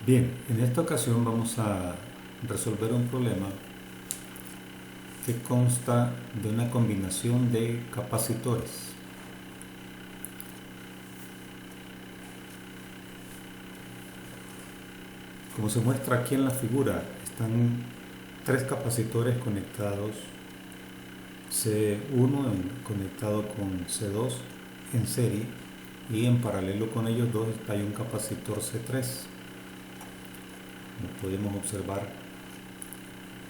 Bien, en esta ocasión vamos a resolver un problema que consta de una combinación de capacitores. Como se muestra aquí en la figura, están tres capacitores conectados, C1 conectado con C2 en serie, y en paralelo con ellos dos hay un capacitor C3, como podemos observar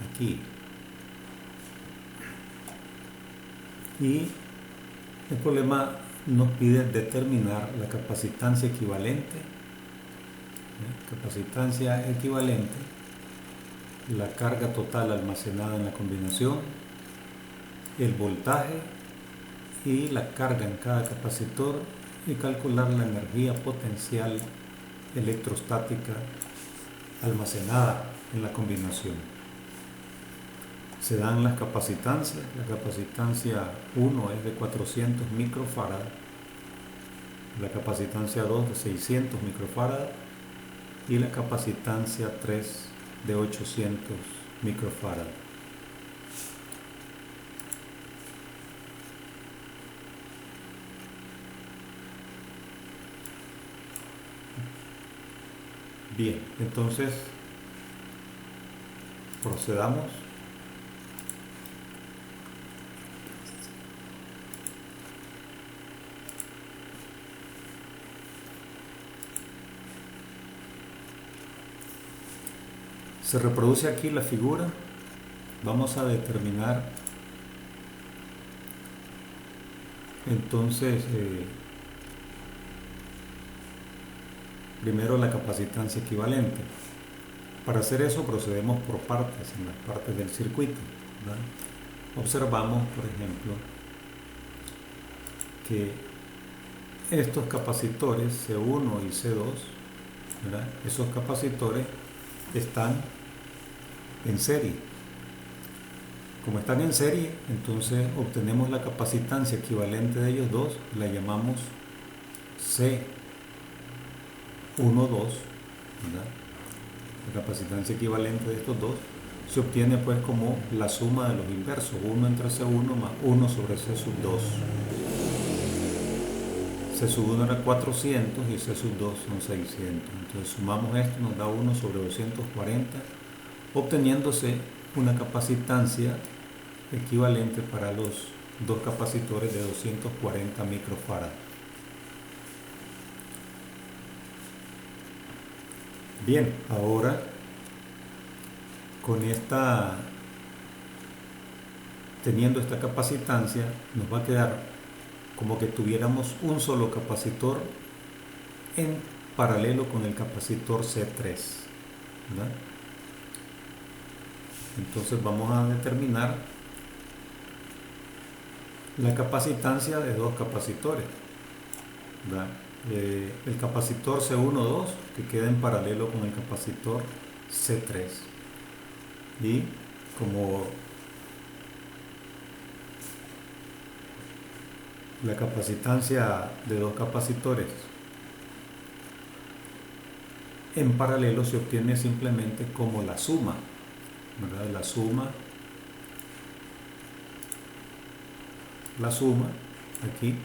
aquí. Y el problema nos pide determinar la capacitancia equivalente, la carga total almacenada en la combinación, el voltaje y la carga en cada capacitor, y calcular la energía potencial electrostática almacenada en la combinación. Se dan las capacitancias. La capacitancia 1 es de 400 microfarad, la capacitancia 2 de 600 microfarad y la capacitancia 3 de 800 microfarad. Bien, entonces procedamos. Se reproduce aquí la figura. Vamos a determinar entonces primero la capacitancia equivalente. Para hacer eso procedemos por partes, en las partes del circuito, ¿verdad? Observamos, por ejemplo, que estos capacitores C1 y C2, ¿verdad? Esos capacitores están en serie. Como están en serie, entonces obtenemos la capacitancia equivalente de ellos dos, la llamamos C12, ¿verdad? La capacitancia equivalente de estos dos se obtiene pues como la suma de los inversos, 1 entre C1 más 1 sobre C sub 2. C sub 1 era 400 y C sub 2 son 600. Entonces sumamos esto, nos da 1 sobre 240, obteniéndose una capacitancia equivalente para los dos capacitores de 240 microfarad. Bien, ahora teniendo esta capacitancia, nos va a quedar como que tuviéramos un solo capacitor en paralelo con el capacitor C3, ¿verdad? Entonces vamos a determinar la capacitancia de dos capacitores, ¿verdad? El capacitor C12 que queda en paralelo con el capacitor C3, y como la capacitancia de dos capacitores en paralelo se obtiene simplemente como la suma, ¿verdad? La suma aquí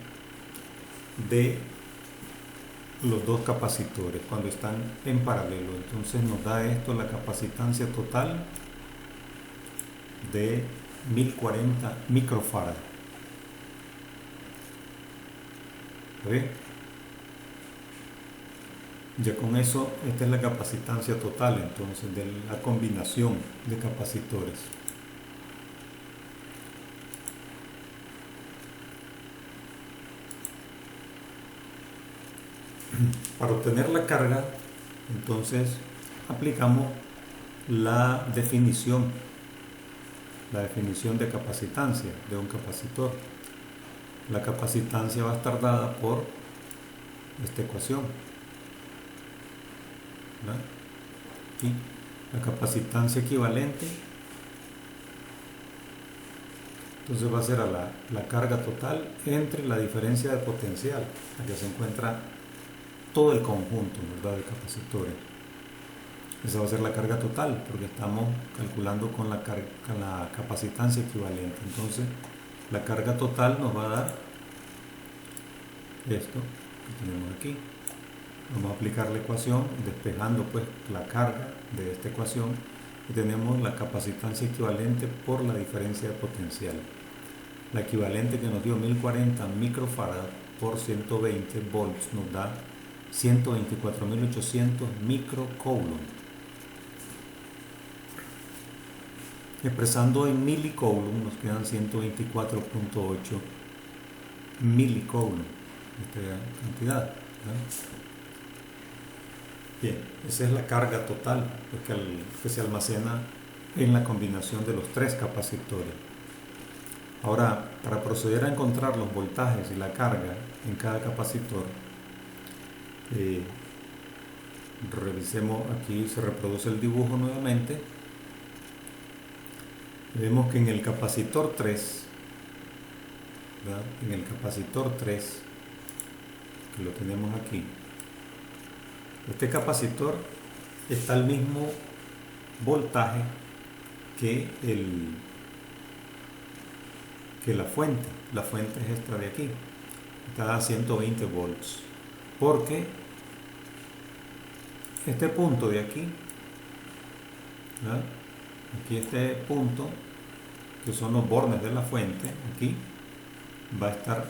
de los dos capacitores cuando están en paralelo. Entonces nos da esto la capacitancia total de 1040 microfarad. ¿Ve? Ya con eso, esta es la capacitancia total entonces de la combinación de capacitores. Para obtener la carga, entonces aplicamos la definición de capacitancia de un capacitor. La capacitancia va a estar dada por esta ecuación, ¿verdad? Y la capacitancia equivalente entonces va a ser a la carga total entre la diferencia de potencial, allá se encuentra todo el conjunto, ¿verdad?, de capacitores. Esa va a ser la carga total, porque estamos calculando con la capacitancia equivalente. Entonces, la carga total nos va a dar esto que tenemos aquí. Vamos a aplicar la ecuación despejando pues la carga de esta ecuación y tenemos la capacitancia equivalente por la diferencia de potencial. La equivalente que nos dio 1040 microfarad por 120 volts nos da 124.800 microcoulomb. Expresando en milicoulomb nos quedan 124.8 milicoulomb, esta cantidad, ¿no? Bien, esa es la carga total que se almacena en la combinación de los tres capacitores. Ahora, para proceder a encontrar los voltajes y la carga en cada capacitor, revisemos, aquí se reproduce el dibujo nuevamente. Vemos que en el capacitor 3, ¿verdad? En el capacitor 3, que lo tenemos aquí, este capacitor está al mismo voltaje que la fuente. La fuente es esta de aquí, está a 120 volts, porque este punto de aquí, ¿verdad? Aquí este punto, que son los bornes de la fuente, aquí va a estar,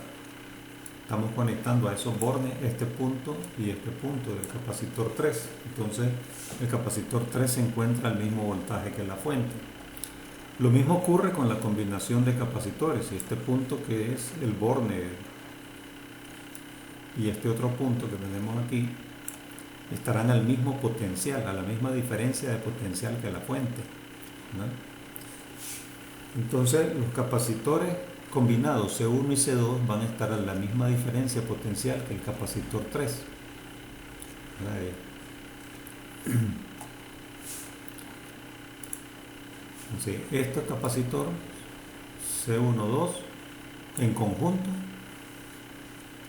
estamos conectando a esos bornes este punto y este punto del capacitor 3. Entonces el capacitor 3 se encuentra al mismo voltaje que la fuente. Lo mismo ocurre con la combinación de capacitores. Este punto que es el borne y este otro punto que tenemos aquí estarán al mismo potencial, a la misma diferencia de potencial que la fuente, ¿no? Entonces los capacitores combinados C1 y C2 van a estar a la misma diferencia potencial que el capacitor 3. Entonces, estos capacitores C1, 2 en conjunto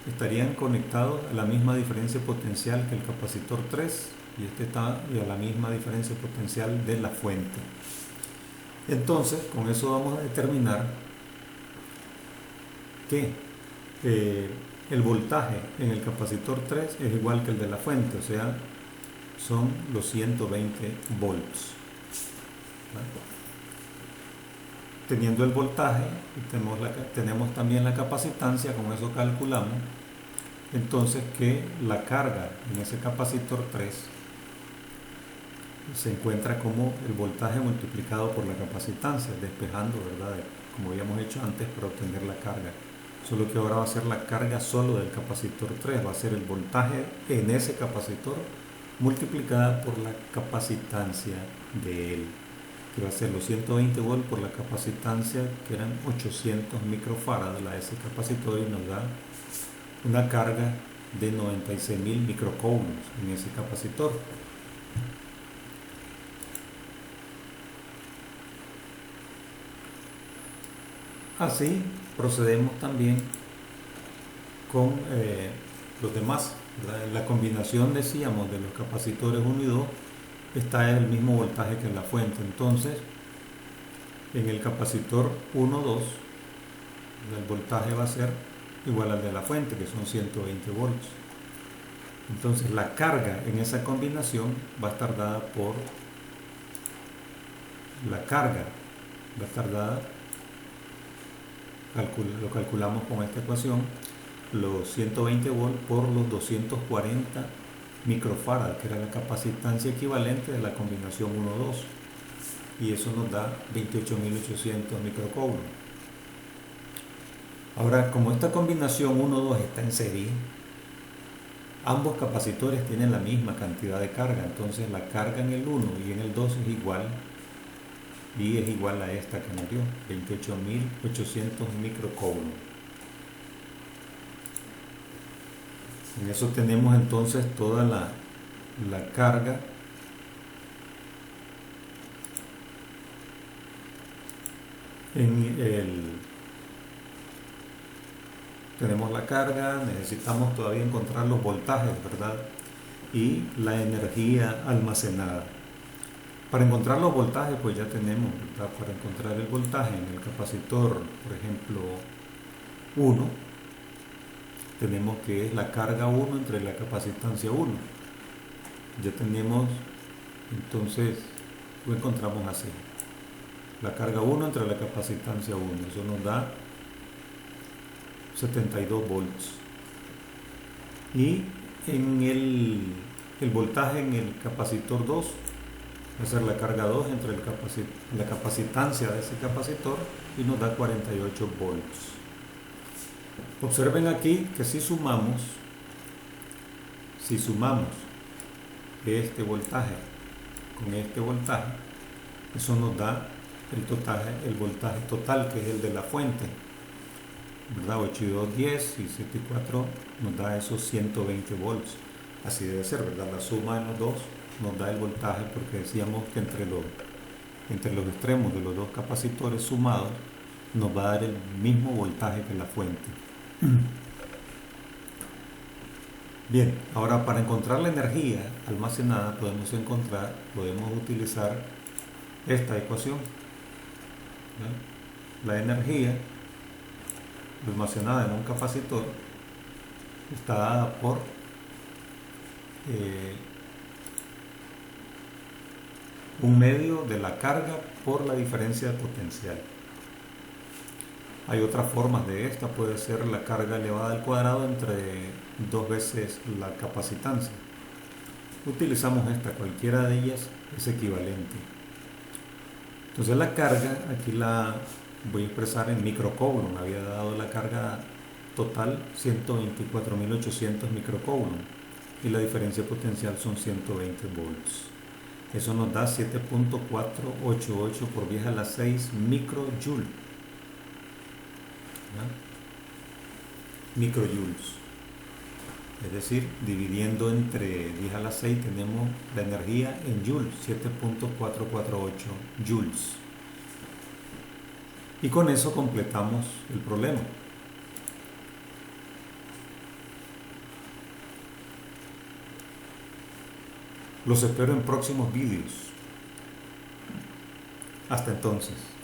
estarían conectados a la misma diferencia potencial que el capacitor 3 y este está a la misma diferencia potencial de la fuente. Entonces, con eso vamos a determinar que el voltaje en el capacitor 3 es igual que el de la fuente, o sea, son los 120 volts. ¿Vale? Teniendo el voltaje, tenemos también la capacitancia, con eso calculamos entonces que la carga en ese capacitor 3 se encuentra como el voltaje multiplicado por la capacitancia, despejando, ¿verdad?, como habíamos hecho antes, para obtener la carga. Solo que ahora va a ser la carga solo del capacitor 3, va a ser el voltaje en ese capacitor multiplicada por la capacitancia de él, que va a ser los 120 volts por la capacitancia, que eran 800 microfarads a ese capacitor, y nos da una carga de 96.000 microcoulombs en ese capacitor. Así procedemos también con los demás. La combinación, decíamos, de los capacitores 1 y 2 está en el mismo voltaje que la fuente. Entonces, en el capacitor 1, 2, el voltaje va a ser igual al de la fuente, que son 120 volts. Entonces, la carga en esa combinación va a estar dada por la carga, va a estar dada, lo calculamos con esta ecuación, los 120 volts por los 240 microfarad, que era la capacitancia equivalente de la combinación 1-2, y eso nos da 28.800 microcoulomb. Ahora, como esta combinación 1-2 está en serie, ambos capacitores tienen la misma cantidad de carga, entonces la carga en el 1 y en el 2 es igual, y es igual a esta que nos dio, 28.800 microcoulomb. En eso tenemos entonces toda la carga tenemos la carga, necesitamos todavía encontrar los voltajes, ¿verdad?, y la energía almacenada. Para encontrar los voltajes, pues ya tenemos, ¿verdad? Para encontrar el voltaje en el capacitor, por ejemplo, 1, tenemos que es la carga 1 entre la capacitancia 1. Ya tenemos, entonces, lo encontramos así. La carga 1 entre la capacitancia 1, eso nos da 72 volts. Y en el voltaje en el capacitor 2 va a ser la carga 2 entre la capacitancia de ese capacitor y nos da 48 volts. Observen aquí que si sumamos este voltaje con este voltaje, eso nos da el voltaje total, que es el de la fuente, ¿verdad? 8 y 2, 10 y 7 y 4 nos da esos 120 volts. Así debe ser, ¿verdad? La suma de los dos nos da el voltaje, porque decíamos que entre los extremos de los dos capacitores sumados nos va a dar el mismo voltaje que la fuente. Bien, ahora para encontrar la energía almacenada podemos utilizar esta ecuación, ¿no? La energía almacenada en un capacitor está dada por un medio de la carga por la diferencia de potencial. Hay otras formas de esta, puede ser la carga elevada al cuadrado entre 2 veces la capacitancia. Utilizamos esta, cualquiera de ellas es equivalente. Entonces la carga, aquí la voy a expresar en microcoulomb. Había dado la carga total 124.800 microcoulomb y la diferencia potencial son 120 volts. Eso nos da 7.488 por 10 a la 6 microjoules. Microjoules. Es decir, dividiendo entre 10 a la 6 tenemos la energía en joules, 7.448 joules. Y con eso completamos el problema. Los espero en próximos vídeos. Hasta entonces.